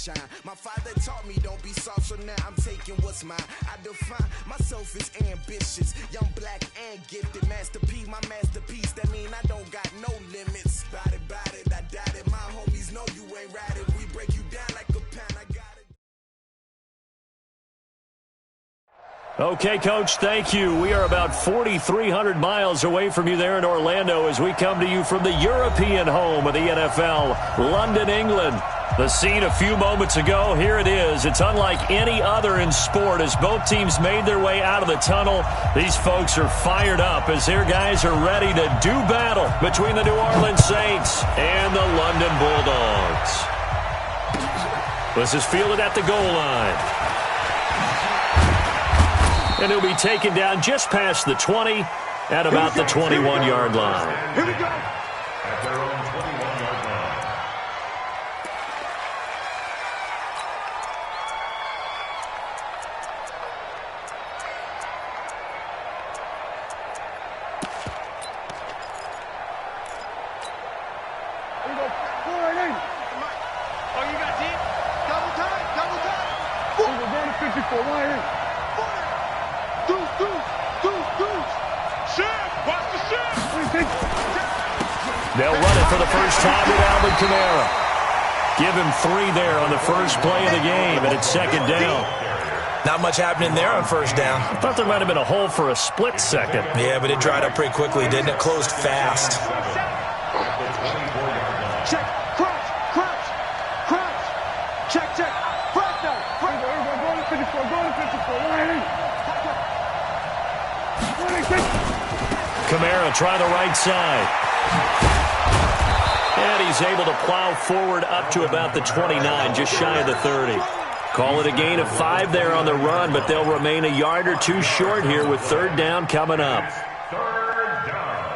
shine. My father taught me don't be soft, so now I'm taking what's mine. I define myself as ambitious, young, black, and gifted. Master P, my masterpiece. That mean I don't got no limits. Bout it, I doubt it. My homies know you ain't right. If we break you down like a pound, I got it. Okay, Coach, thank you. We are about 4,300 miles away from you there in Orlando as we come to you from the European home of the NFL, London, England. The scene a few moments ago, here it is. It's unlike any other in sport as both teams made their way out of the tunnel. These folks are fired up as their guys are ready to do battle between the New Orleans Saints and the London Bulldogs. This is fielded at the goal line. And he'll be taken down just past the 20 at about the 21-yard line. Here we go. At their own 21-yard line. Here we go. Pull right in. Oh, you got deep? Double time. Here we go. Down to 54. Right in. They'll run it for the first time with Alvin Kamara. Give him 3 there on the first play of the game, and it's second down. Not much happening there on first down. I thought there might have been a hole for a split second. Yeah, but it dried up pretty quickly, didn't it? Closed fast. Check. Crouch. Check. Front down. Here we go. Go to 54. Right in. Kamara try the right side. And he's able to plow forward up to about the 29, just shy of the 30. Call it a gain of 5 there on the run, but they'll remain a yard or 2 short here with third down coming up. Third down.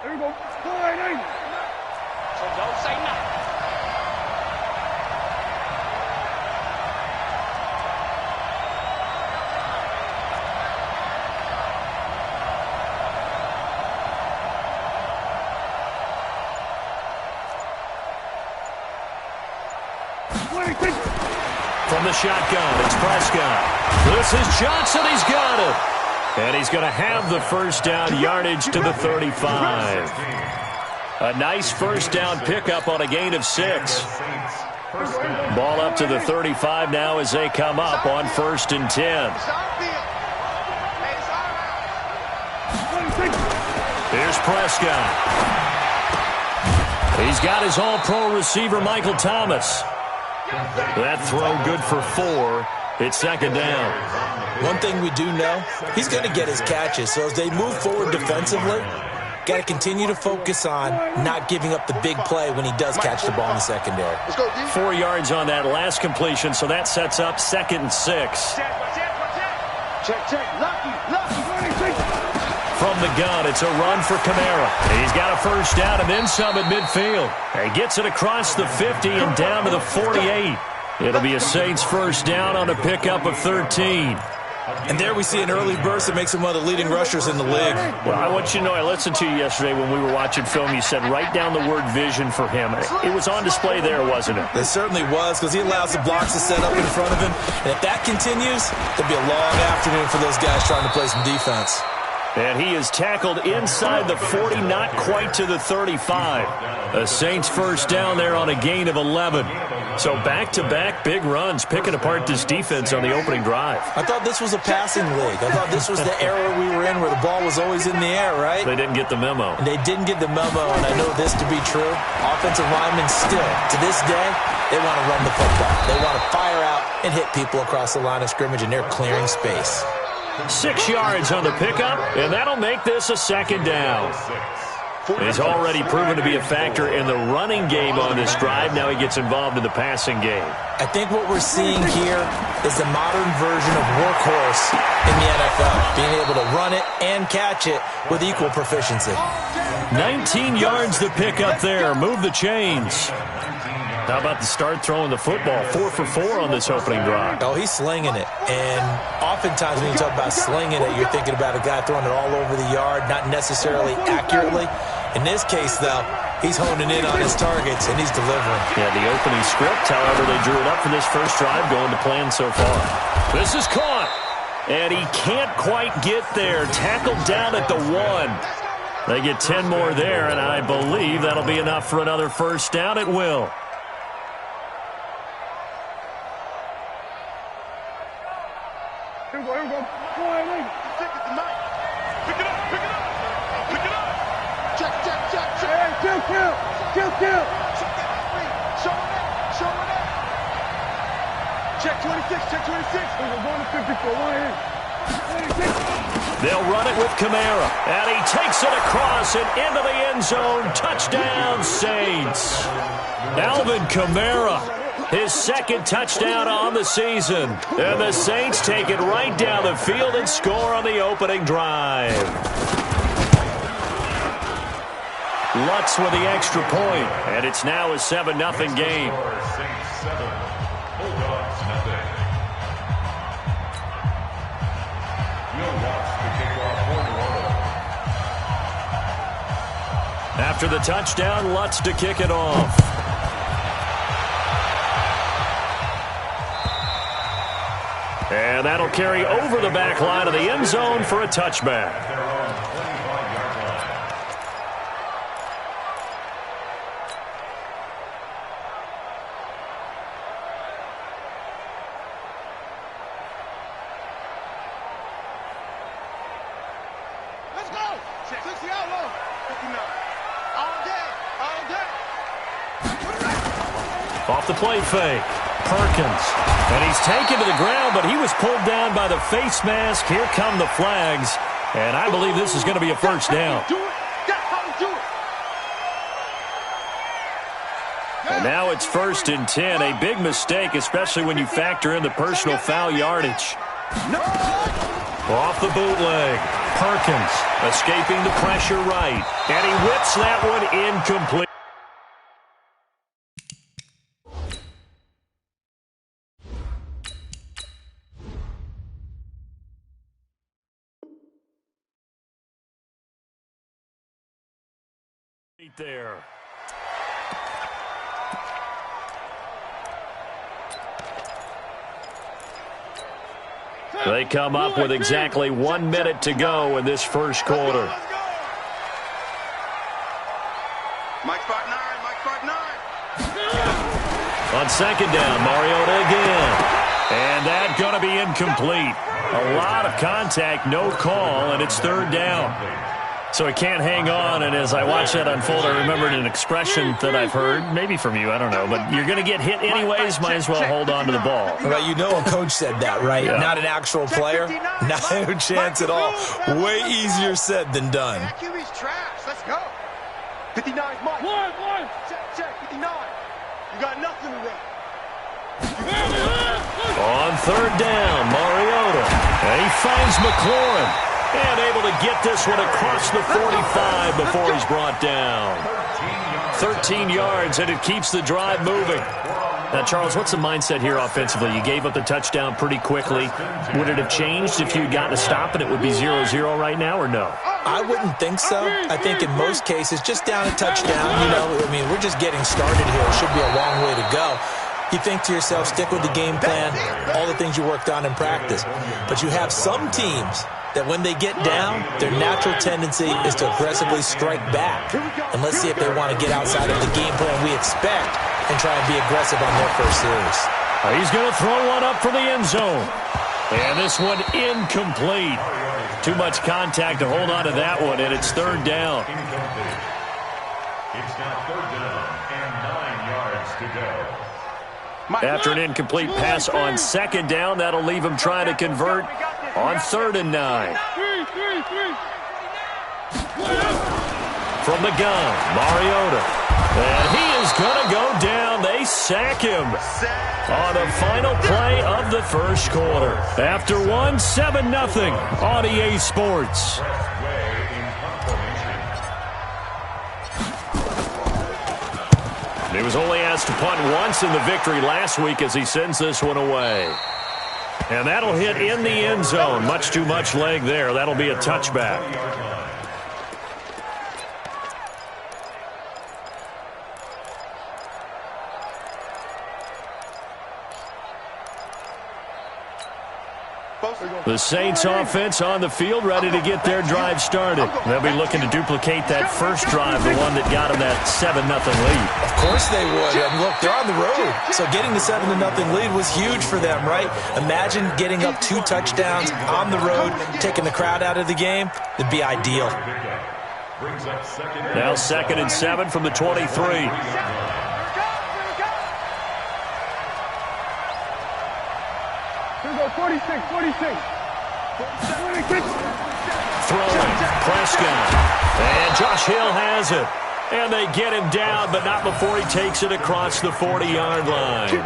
Here we go. Pull right in. So don't say nothing. From the shotgun, it's Prescott. This is Johnson. He's got it. And he's going to have the first down yardage to the 35. A nice first down pickup on a gain of 6. Ball up to the 35 now as they come up on 1st and 10. Here's Prescott. He's got his all-pro receiver, Michael Thomas. That throw good for 4. It's second down. One thing we do know, he's going to get his catches. So as they move forward defensively, got to continue to focus on not giving up the big play when he does catch the ball in the secondary. 4 yards on that last completion, so that sets up 2nd and 6. Check. Lucky. From the gun, it's a run for Kamara. He's got a first down and then some at midfield. He gets it across the 50 and down to the 48. It'll be a Saints first down on a pickup of 13. And there we see an early burst that makes him one of the leading rushers in the league. Well, I want you to know, I listened to you yesterday when we were watching film. You said write down the word vision for him. It was on display there, wasn't it? It certainly was, because he allows the blocks to set up in front of him. And if that continues, it'll be a long afternoon for those guys trying to play some defense. And he is tackled inside the 40, not quite to the 35. A Saints first down there on a gain of 11. So back-to-back big runs, picking apart this defense on the opening drive. I thought this was a passing league. I thought this was the era we were in where the ball was always in the air, right? They didn't get the memo. And they didn't get the memo, and I know this to be true. Offensive linemen still, to this day, they want to run the football. They want to fire out and hit people across the line of scrimmage, and they're clearing space. 6 yards on the pickup, and that'll make this a second down. He's already proven to be a factor in the running game on this drive. Now he gets involved in the passing game. I think what we're seeing here is the modern version of workhorse in the NFL, being able to run it and catch it with equal proficiency. 19 yards to pick up there. Move the chains. How about the start throwing the football? 4 for 4 on this opening drive. Oh, he's slinging it. And oftentimes when you talk about slinging it, you're thinking about a guy throwing it all over the yard, not necessarily accurately. In this case, though, He's honing in on his targets, and he's delivering. Yeah, the opening script, however, they drew it up for this first drive, going to plan so far. This is caught, and he can't quite get there. Tackled down at the 1. They get 10 more there, and I believe that'll be enough for another first down. It will. Here we go, here we go. Go ahead, Pick it tonight. Pick it up, pick it up. Pick it up. Check, check, check, check. Hey, kill. Check that free. Show it up, show it up. Check 26, check 26. We're going to 54, one here. 26. They'll run it with Kamara, and he takes it across and into the end zone. Touchdown, Saints. Alvin Kamara, his second touchdown on the season. And the Saints take it right down the field and score on the opening drive. Lutz with the extra point, and it's now a 7-0 game. Saints 7, Bulldogs nothing. Will Watts the kickoff for New Orleans. After the touchdown, Lutz to kick it off. And that'll carry over the back line of the end zone for a touchback. At their own 25-yard line. Let's go. 60 out low. 59. All day, all day. Off the play fake, Perkins. And he's taken to the ground, but he was pulled down by the face mask. Here come the flags. And I believe this is going to be a first down. Do it. That's how we do it. And now it's 1st and 10. A big mistake, especially when you factor in the personal foul yardage. Off the bootleg, Perkins escaping the pressure right. And he whips that one incomplete. There. They come up with exactly 1 minute to go in this first quarter. Mike spot 9, Mike spot 9. On second down, Mariota again. And that's going to be incomplete. A lot of contact, no call, and it's 3rd down. So he can't hang on, and as I watch that unfold, I remembered an expression that I've heard, maybe from you, I don't know, but you're going to get hit anyways, might as well hold on to the ball. Well, you know a coach said that, right? Yeah. Not an actual player. No chance at all. Way easier said than done. QB's trash. Let's go. 59, Mike. One. Check, 59. You got nothing to run. On 3rd down, Mariota. And he finds McLaurin. And able to get this one across the 45 before he's brought down. 13 yards, and it keeps the drive moving. Now, Charles, what's the mindset here offensively? You gave up the touchdown pretty quickly. Would it have changed if you had gotten a stop and it would be 0-0 right now, or no? I wouldn't think so. I think in most cases, just down a touchdown, you know, I mean, we're just getting started here. It should be a long way to go. You think to yourself, stick with the game plan, all the things you worked on in practice. But you have some teams that when they get down, their natural tendency is to aggressively strike back. And let's see if they want to get outside of the game plan we expect and try and be aggressive on their first series. He's going to throw one up for the end zone. And this one incomplete. Too much contact to hold on to that one, and it's 3rd down. It's now 3rd down and 9 yards to go. After an incomplete pass on 2nd down, that'll leave him trying to convert on 3rd and 9. From the gun, Mariota. And he is going to go down. They sack him on the final play of the first quarter. After one, 7-0 on EA Sports. He was only asked to punt once in the victory last week as he sends this one away. And that'll hit in the end zone. Much too much leg there. That'll be a touchback. The Saints offense on the field, ready to get their drive started. They'll be looking to duplicate that first drive, the one that got them that 7-0 lead. Of course they would. And look, they're on the road. So getting the 7-0 lead was huge for them, right? Imagine getting up 2 touchdowns on the road, taking the crowd out of the game. It'd be ideal. Now 2nd and 7 from the 23. Here we go, 46. Throwing, Prescott. And Josh Hill has it. And they get him down, but not before he takes it across the 40-yard line.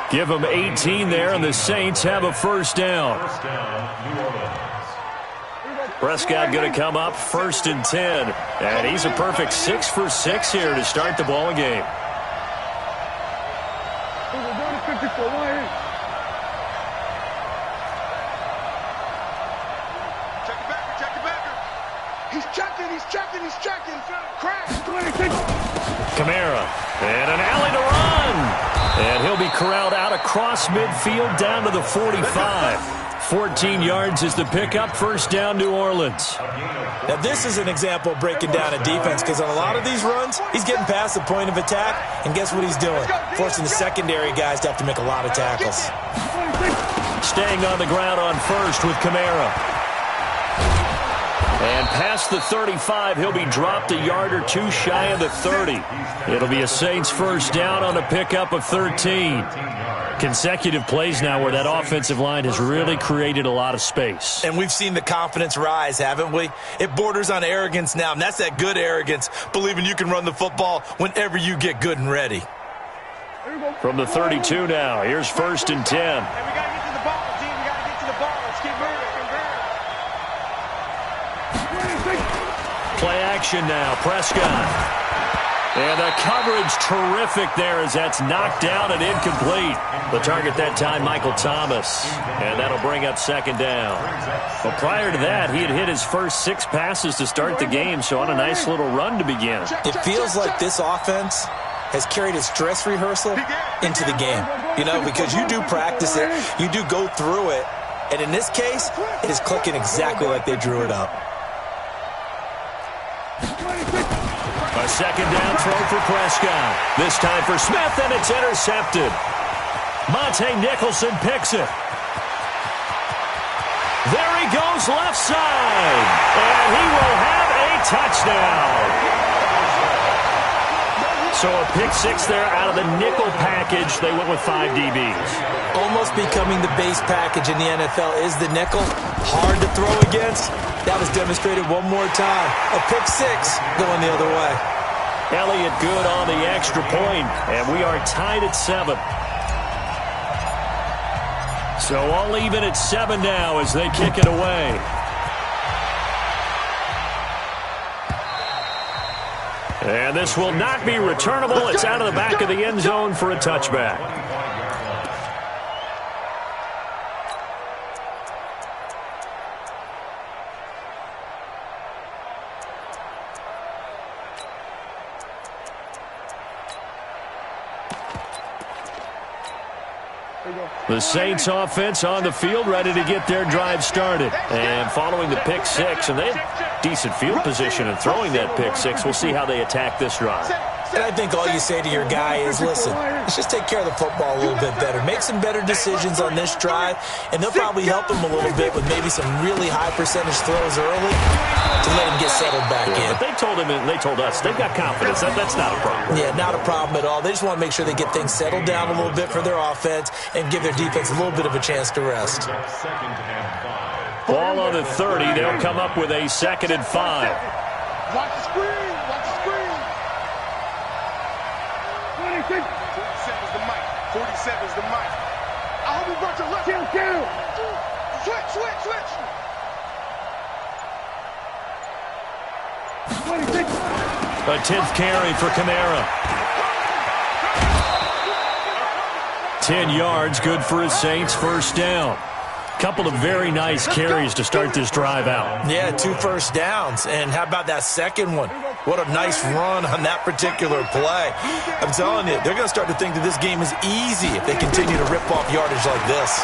Give him 18 there, and the Saints have a first down. Prescott going to come up 1st and 10. And he's a perfect 6 for 6 here to start the ball game. He's checking. Crash. Kamara. And an alley to run. And he'll be corralled out across midfield down to the 45. 14 yards is the pickup. First down, New Orleans. Now, this is an example of breaking down a defense because on a lot of these runs, he's getting past the point of attack, and guess what he's doing? Forcing the secondary guys to have to make a lot of tackles. Staying on the ground on first with Kamara. And past the 35, he'll be dropped a yard or 2 shy of the 30. It'll be a Saints first down on a pickup of 13. Consecutive plays now where that offensive line has really created a lot of space. And we've seen the confidence rise, haven't we? It borders on arrogance now, and that's that good arrogance, believing you can run the football whenever you get good and ready. From the 32 now, here's 1st and 10. Hey, we got to get to the ball, team. We got to get to the ball. Let's keep moving. Play action now, Prescott. And the coverage terrific there as that's knocked down and incomplete. The target that time, Michael Thomas. And that'll bring up 2nd down. Well, prior to that, he had hit his first 6 passes to start the game, so on a nice little run to begin. It feels like this offense has carried its dress rehearsal into the game. You know, because you do practice it, you do go through it, and in this case, it is clicking exactly like they drew it up. A 2nd down throw for Prescott. This time for Smith, and it's intercepted. Monte Nicholson picks it. There he goes left side. And he will have a touchdown. So a pick 6 there out of the nickel package. They went with 5 DBs. Almost becoming the base package in the NFL is the nickel. Hard to throw against. That was demonstrated one more time. A pick 6 going the other way. Elliott good on the extra point, and we are tied at 7. So all even at 7 now as they kick it away. And this will not be returnable. It's out of the back of the end zone for a touchback. The Saints offense on the field, ready to get their drive started. And following the pick 6, and they have decent field position in throwing that pick 6. We'll see how they attack this drive. And I think all you say to your guy is, listen, let's just take care of the football a little bit better. Make some better decisions on this drive, and they'll probably help him a little bit with maybe some really high percentage throws early to let him get settled back in. But they told him, and they told us, they've got confidence. That's not a problem. Yeah, not a problem at all. They just want to make sure they get things settled down a little bit for their offense and give their defense a little bit of a chance to rest. Ball on the 30. They'll come up with a 2nd and 5. Watch the screen. Watch the screen. 47 is the mic. 47 is the mic. I hope you brought your left. Kill. Switch. 26. A 10th carry for Kamara. 10 yards, good for his Saints, first down. Couple of very nice carries to start this drive out. Yeah, 2 first downs. And how about that second one? What a nice run on that particular play. I'm telling you, they're going to start to think that this game is easy if they continue to rip off yardage like this.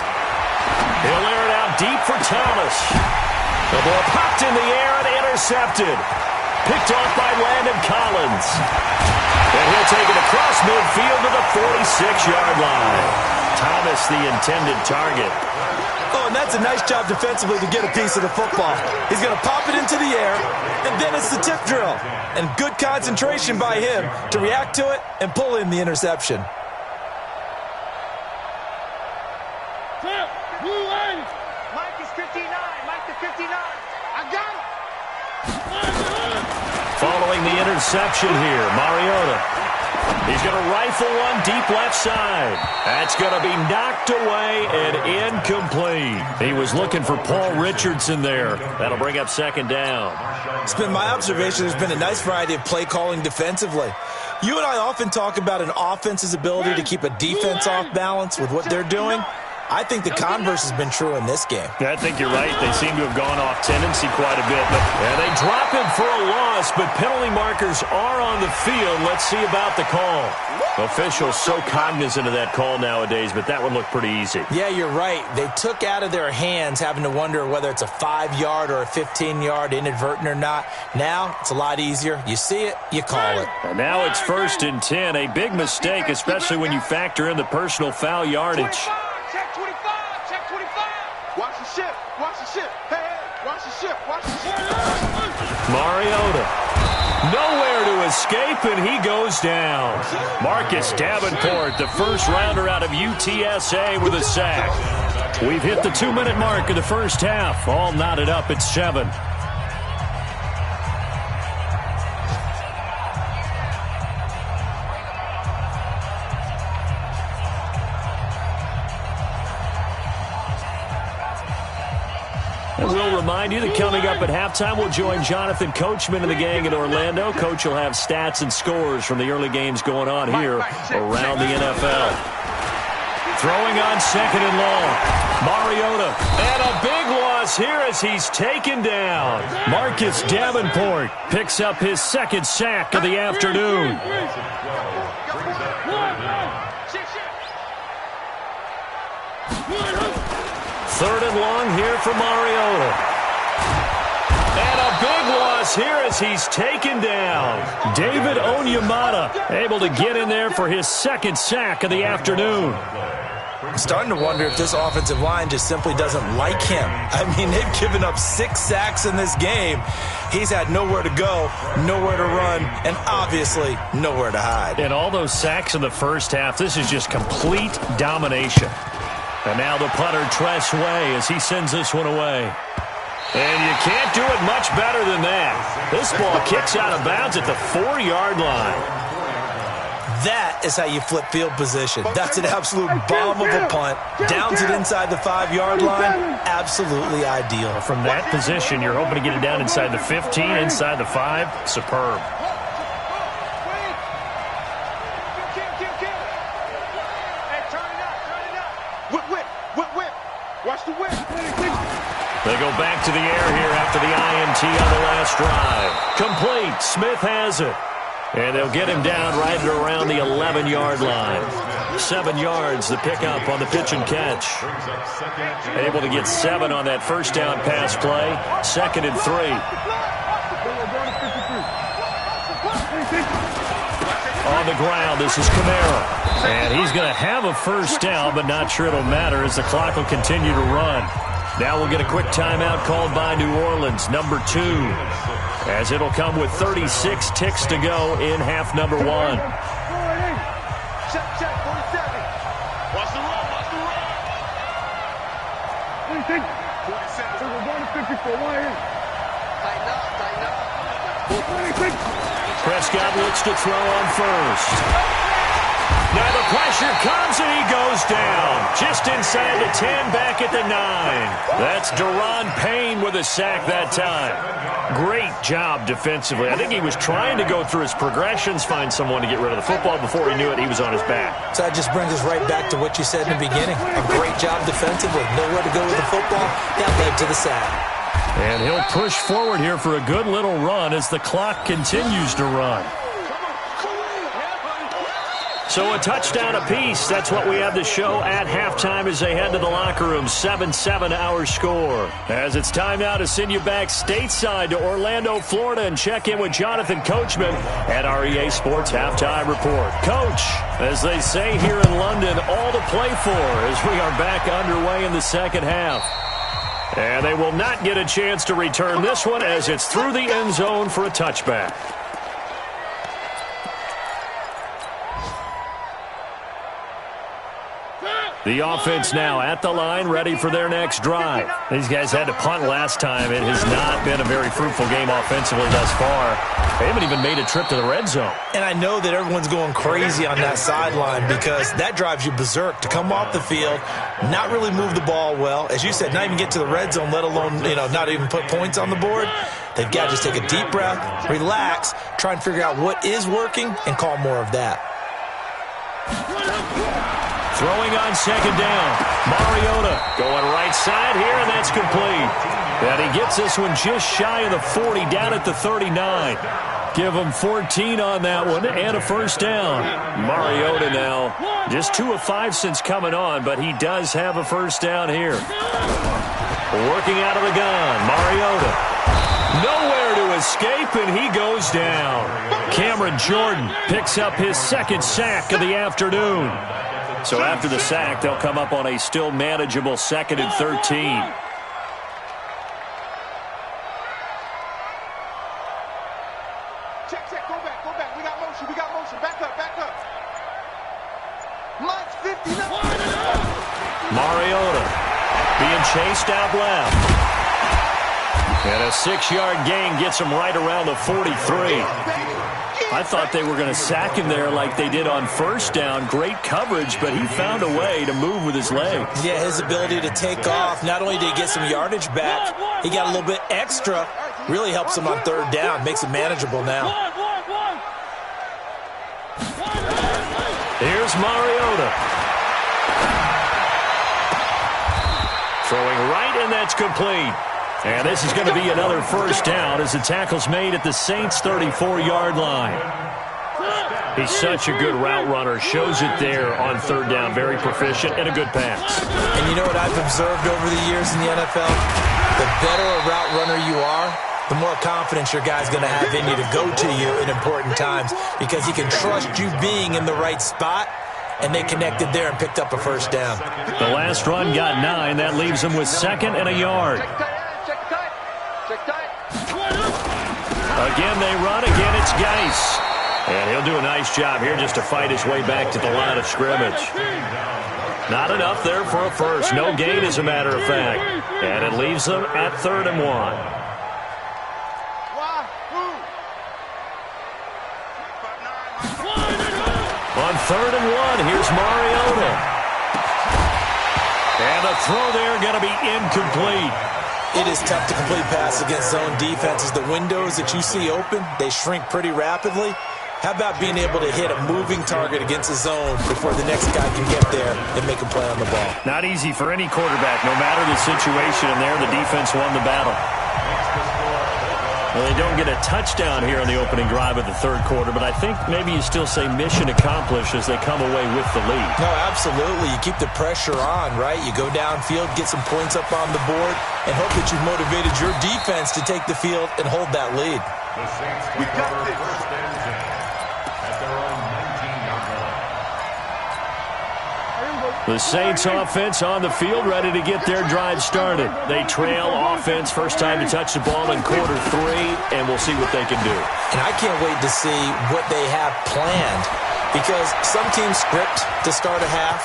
He'll air it out deep for Thomas. The ball popped in the air and intercepted. Picked off by Landon Collins. And he'll take it across midfield to the 46-yard line. Thomas, the intended target. Oh, and that's a nice job defensively to get a piece of the football. He's going to pop it into the air, and then it's the tip drill. And good concentration by him to react to it and pull in the interception. Mike is 59. Mike the 59. I got it. Following the interception here, Mariota. He's going to rifle one deep left side. That's going to be knocked away and incomplete. He was looking for Paul Richardson there. That'll bring up second down. It's been my observation there's been a nice variety of play calling defensively. You and I often talk about an offense's ability to keep a defense off balance with what they're doing. I think the converse has been true in this game. I think you're right. They seem to have gone off tendency quite a bit. And they drop him for a loss, but penalty markers are on the field. Let's see about the call. Officials so cognizant of that call nowadays, but that one looked pretty easy. Yeah, you're right. They took out of their hands having to wonder whether it's a 5-yard or a 15-yard inadvertent or not. Now, it's a lot easier. You see it, you call it. And now it's 1st and 10. A big mistake, especially when you factor in the personal foul yardage. Check 25. Check 25. Watch the ship. Watch the ship. Hey, watch the ship. Watch the ship. Mariota. Nowhere to escape, and he goes down. Marcus Davenport, the first rounder out of UTSA with a sack. We've hit the 2-minute mark of the first half. All knotted up at 7. And we'll remind you that coming up at halftime, we'll join Jonathan Coachman and the gang in Orlando. Coach will have stats and scores from the early games going on here around the NFL. Throwing on 2nd and long. Mariota. And a big loss here as he's taken down. Marcus Davenport picks up his 2nd sack of the afternoon. 3rd and long here for Mariota. And a big loss here as he's taken down. David Onyemata able to get in there for his 2nd sack of the afternoon. I'm starting to wonder if this offensive line just simply doesn't like him. I mean, they've given up 6 sacks in this game. He's had nowhere to go, nowhere to run, and obviously nowhere to hide. And all those sacks in the first half, this is just complete domination. And now the punter, Tress Way, as he sends this one away. And you can't do it much better than that. This ball kicks out of bounds at the 4-yard line. That is how you flip field position. That's an absolute bomb of a punt. Downs it inside the 5-yard line. Absolutely ideal. From that position, you're hoping to get it down inside the 15, inside the 5. Superb. Watch the whip. They go back to the air here after the INT on the last drive. Complete. Smith has it. And they'll get him down right at around the 11-yard line. 7 yards, the pickup on the pitch and catch. Able to get 7 on that first down pass play. 2nd and 3. On the ground, this is Kamara. And he's going to have a first down, but not sure it'll matter as the clock will continue to run. Now we'll get a quick timeout called by New Orleans, number 2. As it'll come with 36 ticks to go in half number 1. Check, 47. Watch the run. Watch the run. 47. 47. We're going to 54. Tighten up. 26. Prescott looks to throw on first. Now the pressure comes and he goes down. Just inside the 10, back at the 9. That's Daron Payne with a sack that time. Great job defensively. I think he was trying to go through his progressions, find someone to get rid of the football. Before he knew it, he was on his back. So that just brings us right back to what you said in the beginning. A great job defensively. Nowhere to go with the football. That led to the sack. And he'll push forward here for a good little run as the clock continues to run. So a touchdown apiece. That's what we have to show at halftime as they head to the locker room. 7-7 our score. As it's time now to send you back stateside to Orlando, Florida, and check in with Jonathan Coachman at our EA Sports Halftime Report. Coach, as they say here in London, all to play for as we are back underway in the second half. And they will not get a chance to return this one as it's through the end zone for a touchback. The offense now at the line, ready for their next drive. These guys had to punt last time. It has not been a very fruitful game offensively thus far. They haven't even made a trip to the red zone. And I know that everyone's going crazy on that sideline because that drives you berserk to come off the field, not really move the ball well. As you said, not even get to the red zone, let alone, not even put points on the board. They've got to just take a deep breath, relax, try and figure out what is working, and call more of that. Throwing on second down. Mariota going right side here, and that's complete. And he gets this one just shy of the 40, down at the 39. Give him 14 on that one and a first down. Mariota now just 2 of 5 since coming on, but he does have a first down here. Working out of the gun, Mariota. Nowhere to escape, and he goes down. Cameron Jordan picks up his second sack of the afternoon. So after the sack, they'll come up on a still manageable 2nd and 13. Check, go back. We got motion. Back up. Mike's 50. Mariota being chased out left. And a 6-yard gain gets him right around the 43. I thought they were going to sack him there like they did on first down. Great coverage, but he found a way to move with his legs. Yeah, his ability to take off, not only did he get some yardage back, he got a little bit extra. Really helps him on third down, makes it manageable now. Here's Mariota. Throwing right, and that's complete. And this is going to be another first down as the tackle's made at the Saints' 34-yard line. He's such a good route runner. Shows it there on third down. Very proficient and a good pass. And you know what I've observed over the years in the NFL? The better a route runner you are, the more confidence your guy's going to have in you to go to you in important times because he can trust you being in the right spot, and they connected there and picked up a first down. The last run got 9. That leaves him with 2nd and a yard. Again, they run. Again, it's Geis. And he'll do a nice job here just to fight his way back to the line of scrimmage. Not enough there for a first. No gain, as a matter of fact. And it leaves them at 3rd and 1. On 3rd and 1, here's Mariota. And the throw there going to be incomplete. It is tough to complete pass against zone defenses. The windows that you see open, they shrink pretty rapidly. How about being able to hit a moving target against a zone before the next guy can get there and make a play on the ball? Not easy for any quarterback, no matter the situation. And there, the defense won the battle. Well, they don't get a touchdown here in the opening drive of the third quarter, but I think maybe you still say mission accomplished as they come away with the lead. No, absolutely. You keep the pressure on, right? You go downfield, get some points up on the board, and hope that you've motivated your defense to take the field and hold that lead. We got this. At their own 19-yard line. The Saints offense on the field, ready to get their drive started. They trail offense, first time to touch the ball in quarter 3, and we'll see what they can do. And I can't wait to see what they have planned, because some teams script to start a half.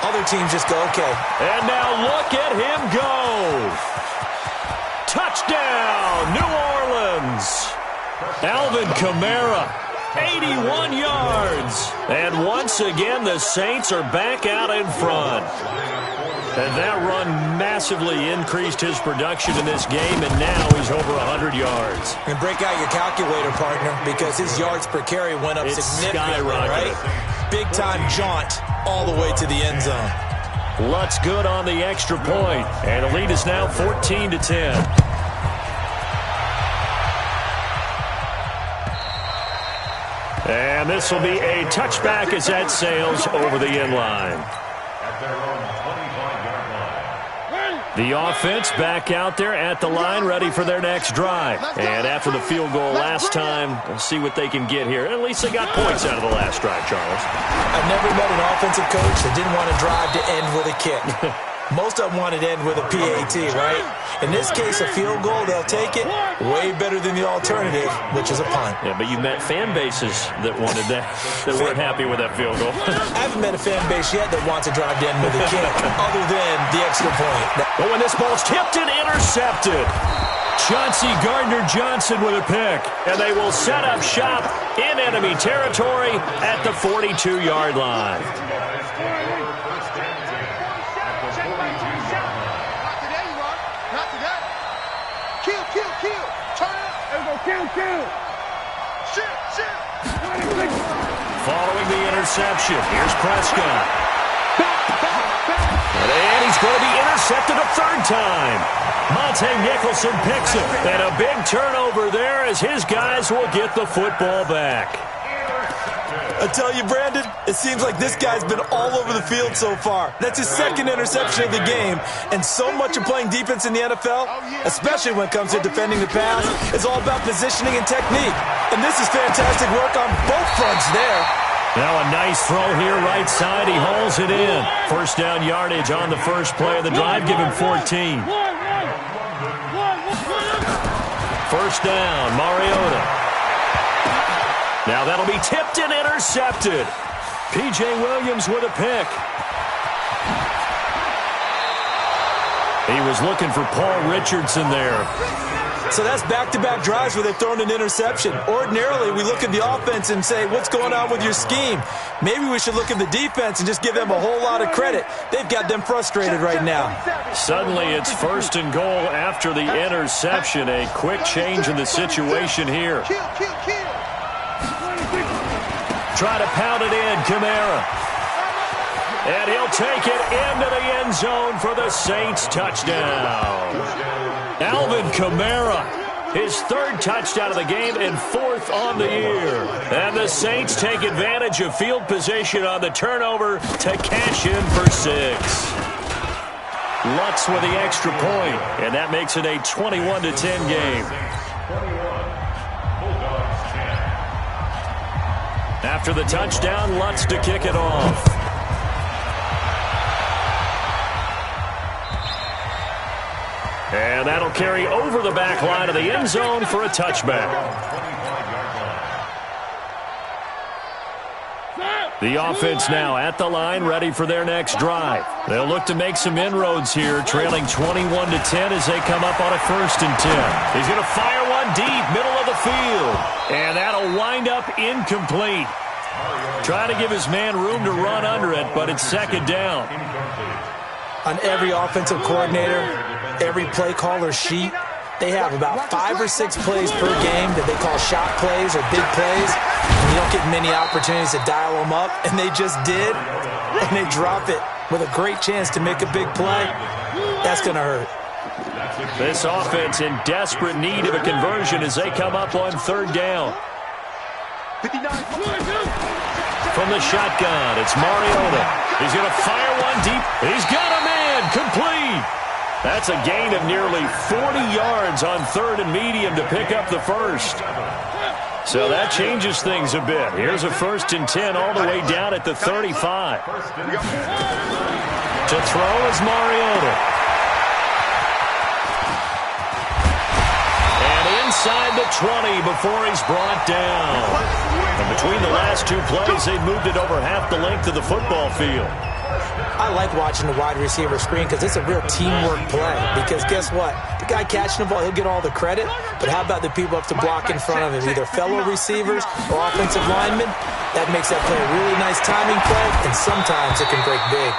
Other teams just go, okay. And now look at him go. Touchdown, New Orleans. Alvin Kamara. 81 yards. And once again, the Saints are back out in front. And that run massively increased his production in this game, and now he's over 100 yards. And break out your calculator, partner, because his yards per carry went up significantly, right? Big-time jaunt all the way to the end zone. Lutz good on the extra point, and the lead is now 14-10. And this will be a touchback as that sails over the inline. At their own 25-yard line. The offense back out there at the line, ready for their next drive. And after the field goal last time, we'll see what they can get here. At least they got points out of the last drive, Charles. I've never met an offensive coach that didn't want to drive to end with a kick. Most of them want it to end with a PAT, right? In this case, a field goal, they'll take it. Way better than the alternative, which is a punt. Yeah, but you met fan bases that wanted that, that weren't happy with that field goal. I haven't met a fan base yet that wants to drive to end with a kick, other than the extra point. But when this ball's tipped and intercepted, Chauncey Gardner-Johnson with a pick. And they will set up shop in enemy territory at the 42-yard line. Kill. Following the interception, here's Prescott. And he's going to be intercepted a third time. Monte Nicholson picks it. And a big turnover there as his guys will get the football back. I tell you, Brandon, it seems like this guy's been all over the field so far. That's his second interception of the game. And so much of playing defense in the NFL, especially when it comes to defending the pass, is all about positioning and technique. And this is fantastic work on both fronts there. Now a nice throw here right side. He hauls it in. First down yardage on the first play of the drive. Give him 14. First down, Mariota. Now that'll be tipped and intercepted. P.J. Williams with a pick. He was looking for Paul Richardson there. So that's back-to-back drives where they've thrown an interception. Ordinarily, we look at the offense and say, what's going on with your scheme? Maybe we should look at the defense and just give them a whole lot of credit. They've got them frustrated right now. Suddenly, it's first and goal after the interception. A quick change in the situation here. Try to pound it in, Kamara. And he'll take it into the end zone for the Saints touchdown. Alvin Kamara, his third touchdown of the game and fourth on the year. And the Saints take advantage of field position on the turnover to cash in for 6. Lutz with the extra point, and that makes it a 21-10 game. After the touchdown, Lutz to kick it off. And that'll carry over the back line of the end zone for a touchback. The offense now at the line, ready for their next drive. They'll look to make some inroads here, trailing 21-10 as they come up on a 1st and 10. He's going to fire one deep, middle of the field. And that'll wind up incomplete. Try to give his man room to run under it, but it's second down. On every offensive coordinator, every play caller sheet, they have about 5 or 6 plays per game that they call shot plays or big plays. And you don't get many opportunities to dial them up, and they just did, and they drop it with a great chance to make a big play. That's going to hurt. This offense in desperate need of a conversion as they come up on 3rd down. From the shotgun, it's Mariota. He's going to fire one deep. He's got a man, complete. That's a gain of nearly 40 yards on 3rd and medium to pick up the first. So that changes things a bit. Here's a 1st and 10 all the way down at the 35. To throw is Mariota. And inside the 20 before he's brought down. And between the last 2 plays, they've moved it over half the length of the football field. I like watching the wide receiver screen because it's a real teamwork play. Because guess what? The guy catching the ball, he'll get all the credit. But how about the people up to block in front of him, either fellow receivers or offensive linemen? That makes that play a really nice timing play, and sometimes it can break big.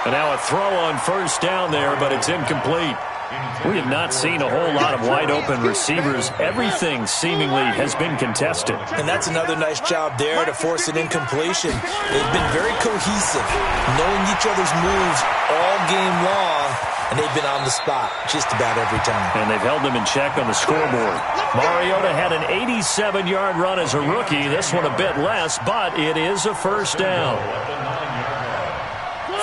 And now a throw on 1st down there, but it's incomplete. We have not seen a whole lot of wide-open receivers. Everything seemingly has been contested. And that's another nice job there to force an incompletion. They've been very cohesive, knowing each other's moves all game long, and they've been on the spot just about every time. And they've held them in check on the scoreboard. Mariota had an 87-yard run as a rookie. This one a bit less, but it is a first down.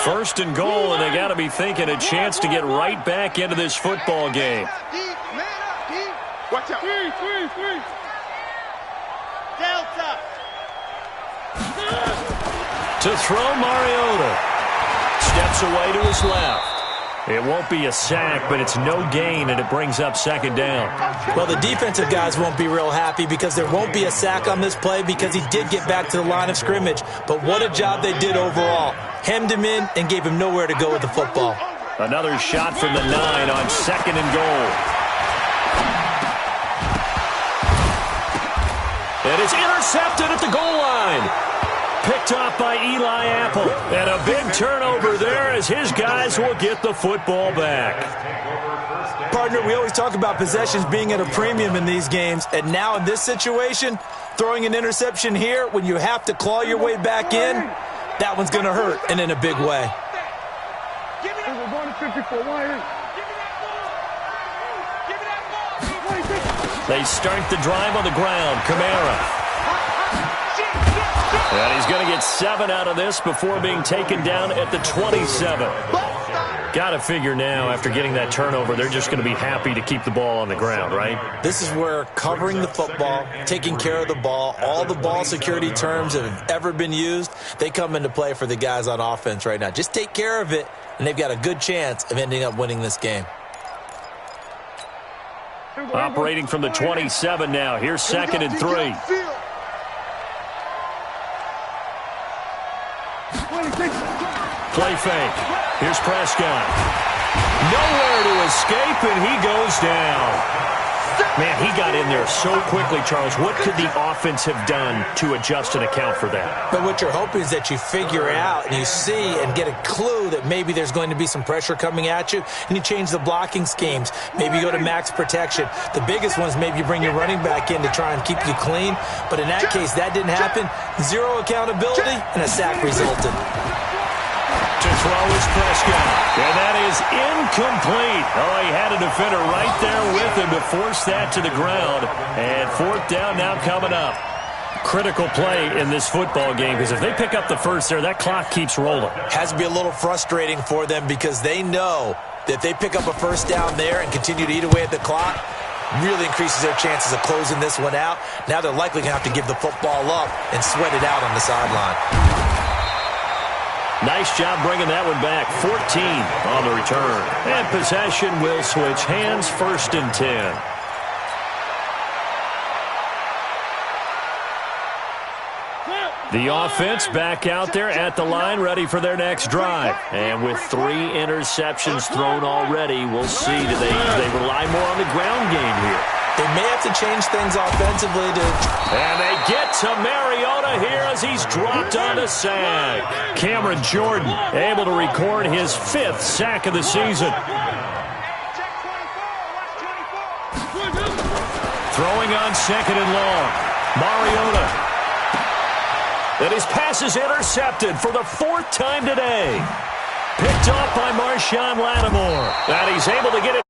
First and goal, and they got to be thinking a chance to get right back into this football game. Watch out. Delta. To throw, Mariota. Steps away to his left. It won't be a sack, but it's no gain, and it brings up second down. Well, the defensive guys won't be real happy because there won't be a sack on this play because he did get back to the line of scrimmage. But what a job they did overall. Hemmed him in and gave him nowhere to go with the football. Another shot from the 9 on second and goal. And it's intercepted at the goal line. Picked off by Eli Apple. And a big turnover there as his guys will get the football back. Partner, we always talk about possessions being at a premium in these games. And now in this situation, throwing an interception here when you have to claw your way back in, that one's going to hurt, and in a big way. They start the drive on the ground. Kamara. And he's going to get 7 out of this before being taken down at the 27. Got to figure now, after getting that turnover, they're just going to be happy to keep the ball on the ground, right? This is where covering the football, taking care of the ball, all the ball security terms that have ever been used, they come into play for the guys on offense right now. Just take care of it, and they've got a good chance of ending up winning this game. Operating from the 27 now. Here's second and 3. Play fake. Here's Prescott. Nowhere to escape, and he goes down. Man, he got in there so quickly, Charles. What could the offense have done to adjust and account for that? But what you're hoping is that you figure out and you see and get a clue that maybe there's going to be some pressure coming at you, and you change the blocking schemes. Maybe you go to max protection. The biggest one is maybe you bring your running back in to try and keep you clean. But in that case, that didn't happen. Zero accountability, and a sack resulted. To throw is Prescott. And that is incomplete. Oh, he had a defender right there with him to force that to the ground. And fourth down now coming up. Critical play in this football game because if they pick up the first there, that clock keeps rolling. Has to be a little frustrating for them because they know that if they pick up a first down there and continue to eat away at the clock, really increases their chances of closing this one out. Now they're likely going to have to give the football up and sweat it out on the sideline. Nice job bringing that one back. 14 on the return. And possession will switch hands, first and 10. The offense back out there at the line, ready for their next drive. And with 3 interceptions thrown already, we'll see. Do they rely more on the ground game here? They may have to change things offensively to... And they get to Mariota here as he's dropped on a sack. Cameron Jordan able to record his 5th sack of the season. Throwing on second and long. Mariota. And his pass is intercepted for the 4th time today. Picked off by Marshawn Lattimore. And he's able to get it